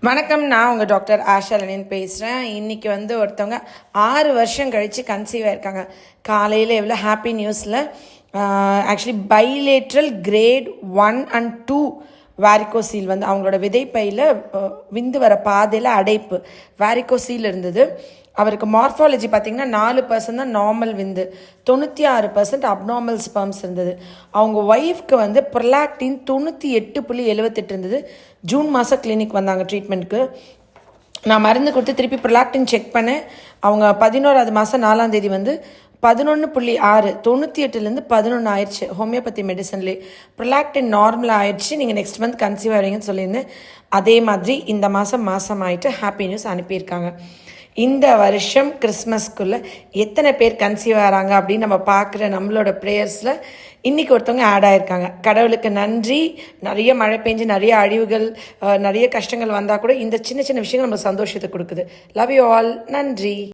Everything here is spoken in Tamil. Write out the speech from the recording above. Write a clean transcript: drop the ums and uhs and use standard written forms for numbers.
வணக்கம். நான் உங்கள் டாக்டர் ஆஷா லனின் பேசுகிறேன். இன்றைக்கி ஒருத்தவங்க 6 வருஷம் கழித்து கன்சீவ் ஆகிருக்காங்க. காலையில் எவ்வளோ ஹாப்பி நியூஸில் ஆக்சுவலி பைலேட்ரல் கிரேட் 1 and 2 வாரிகோசீல் அவங்களோட விதைப்பையில் விந்து வர பாதையில் அடைப்பு வாரிகோசீல் இருந்தது. அவருக்கு மார்ஃபாலஜி பார்த்திங்கன்னா 4% தான் நார்மல் விந்து, 96% அப்நார்மல் ஸ்பெர்ம்ஸ் இருந்தது. அவங்க ஒய்ஃப்க்கு ப்ரொலாக்டின் 98.78 இருந்தது. ஜூன் மாதம் கிளினிக் வந்தாங்க ட்ரீட்மெண்ட்டுக்கு. நான் மருந்து கொடுத்து திருப்பி ப்ரொலாக்டின் செக் பண்ணேன். அவங்க 11வது மாதம் 4ஆம் தேதி 11.6 98லேருந்து 11 ஆயிடுச்சு. ஹோமியோபதி மெடிசன்லேயே ப்ரொலாக்டின் நார்மலாக ஆயிடுச்சு. நீங்கள் நெக்ஸ்ட் மந்த் கன்சீவ் ஆகிறீங்கன்னு சொல்லியிருந்தேன். அதே மாதிரி இந்த மாதம் ஆகிட்டு ஹாப்பி நியூஸ் அனுப்பியிருக்காங்க. இந்த வருஷம் கிறிஸ்மஸ்க்குள்ளே எத்தனை பேர் கன்சீவ் ஆகிறாங்க அப்படின்னு நம்ம பார்க்குற நம்மளோட ப்ரேயர்ஸில் இன்றைக்கி ஒருத்தவங்க ஆட் ஆகிருக்காங்க. கடவுளுக்கு நன்றி. நிறைய மழை பெஞ்சு நிறைய அழிவுகள் நிறைய கஷ்டங்கள் வந்தால் கூட இந்த சின்ன சின்ன விஷயங்கள் நம்ம சந்தோஷத்தை கொடுக்குது. Love you all. நன்றி.